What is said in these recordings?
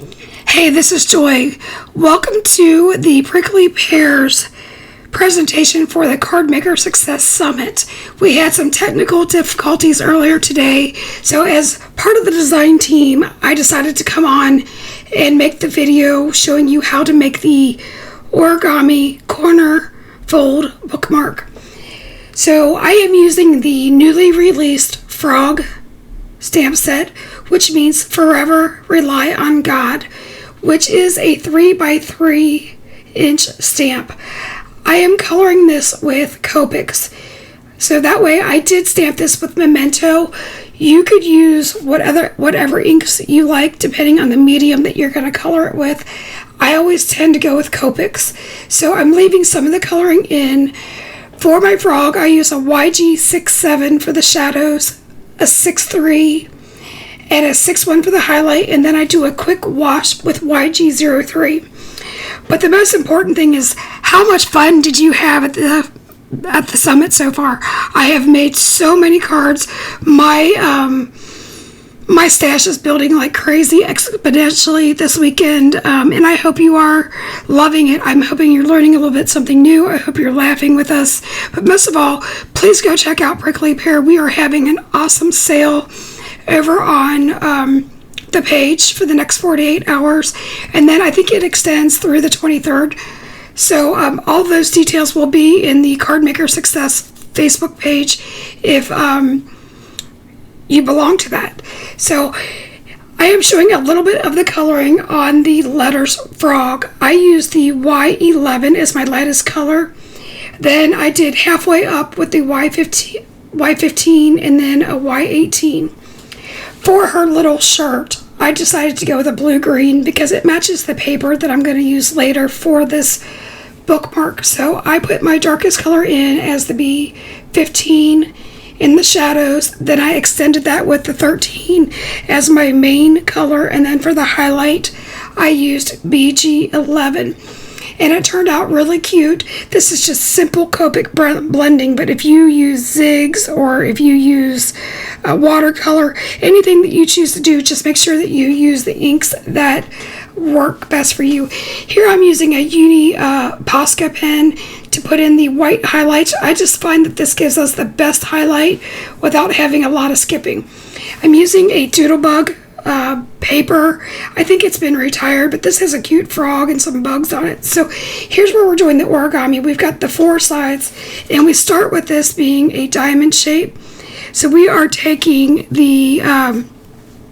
Hey, this is Joy. Welcome to the Prickley Pears presentation for the Card Maker Success Summit. We had some technical difficulties earlier today, so as part of the design team, I decided to come on and make the video showing you how to make the Origami Corner Fold Bookmark. So I am using the newly released F.R.O.G stamp set, which means Forever Rely on God, which is a 3x3 inch stamp. I am coloring this with Copics, so that way I did stamp this with Memento. You could use whatever inks you like depending on the medium that you're going to color it with. I always tend to go with Copics, so I'm leaving some of the coloring in. For my F.R.O.G, I use a YG 6.7 for the shadows, a 6.3, and a 6.1 for the highlight, and then I do a quick wash with YG 0.3. But the most important thing is, how much fun did you have at the summit so far? I have made so many cards. My stash is building like crazy exponentially this weekend, and I hope you are loving it. I'm hoping you're learning a little bit something new. I hope you're laughing with us. But most of all, please go check out Prickley Pear. We are having an awesome sale over on the page for the next 48 hours, and then I think it extends through the 23rd. So all those details will be in the Card Maker Success Facebook page if you belong to that. So I am showing a little bit of the coloring on the letters F.R.O.G. I used the Y11 as my lightest color. Then I did halfway up with the Y15 and then a Y18. For her little shirt, I decided to go with a blue-green because it matches the paper that I'm going to use later for this bookmark. So I put my darkest color in as the B15 in the shadows. Then I extended that with the 13 as my main color. And then for the highlight, I used BG11. And it turned out really cute. This is just simple Copic blending, but if you use zigs or if you use watercolor, anything that you choose to do, just make sure that you use the inks that work best for you. Here I'm using a Uni Posca pen to put in the white highlights. I just find that this gives us the best highlight without having a lot of skipping. I'm using a Doodlebug paper. I think it's been retired, but this has a cute frog and some bugs on it. So here's where we're doing the origami. We've got the four sides, and we start with this being a diamond shape. So we are taking the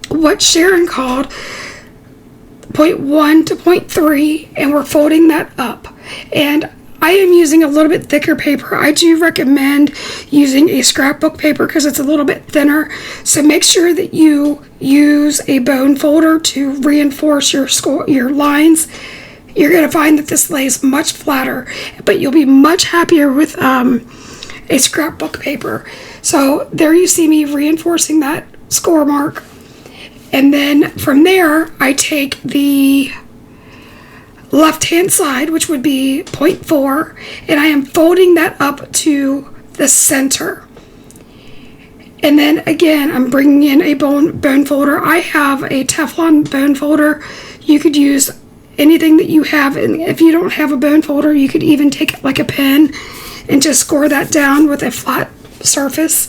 what Sharon called 0.1 to 0.3, and we're folding that up. And I am using a little bit thicker paper. I do recommend using a scrapbook paper because it's a little bit thinner. So make sure that you use a bone folder to reinforce your lines. You're going to find that this lays much flatter, but you'll be much happier with a scrapbook paper. So there you see me reinforcing that score mark. And then from there, I take the left-hand side, which would be 0.4, and I am folding that up to the center. And then again, I'm bringing in a bone folder. I have a Teflon bone folder. You could use anything that you have, and if you don't have a bone folder, you could even take like a pen and just score that down with a flat surface.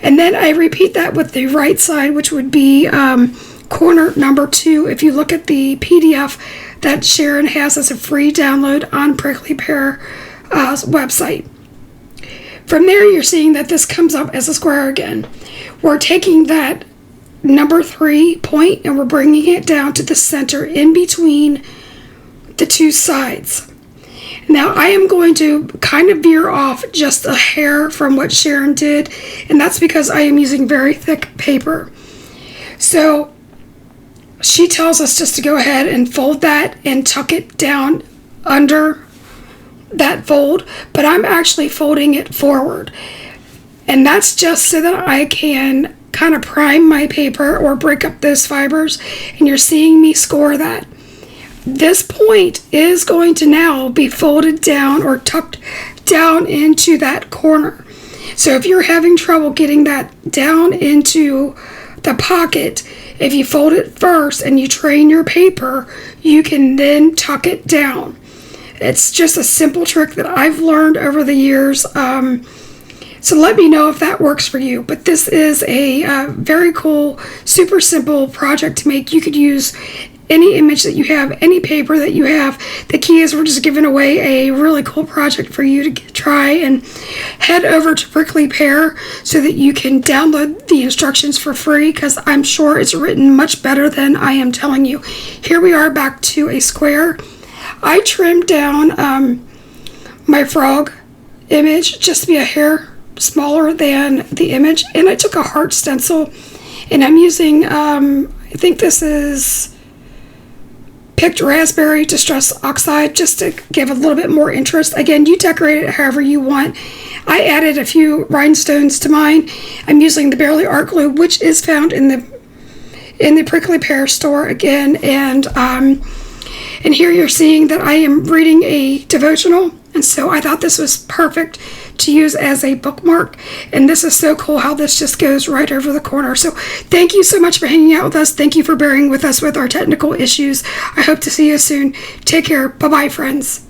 And then I repeat that with the right side, which would be corner number 2. If you look at the PDF that Sharon has as a free download on Prickley Pear website. From there, you're seeing that this comes up as a square again. We're taking that number 3 point and we're bringing it down to the center in between the two sides. Now I am going to kind of veer off just a hair from what Sharon did, and that's because I am using very thick paper. So she tells us just to go ahead and fold that and tuck it down under that fold, but I'm actually folding it forward. And that's just so that I can kind of prime my paper or break up those fibers, and you're seeing me score that. This point is going to now be folded down or tucked down into that corner. So if you're having trouble getting that down into the pocket, if you fold it first and you train your paper, you can then tuck it down. It's just a simple trick that I've learned over the years. So let me know if that works for you. But this is a very cool, super simple project to make. You could use any image that you have, any paper that you have. The key is we're just giving away a really cool project for you to try, and head over to Prickley Pear so that you can download the instructions for free, because I'm sure it's written much better than I am telling you. Here we are back to a square. I trimmed down my F.R.O.G image just to be a hair smaller than the image, and I took a heart stencil, and I'm using I think this is picked raspberry distress oxide, just to give a little bit more interest. Again, you decorate it however you want. I added a few rhinestones to mine. I'm using the Barely Art Glue, which is found in the Prickley Pear store again, and here you're seeing that I am reading a devotional, and so I thought this was perfect to use as a bookmark. And this is so cool how this just goes right over the corner. So thank you so much for hanging out with us. Thank you for bearing with us with our technical issues. I hope to see you soon. Take care. Bye-bye, friends.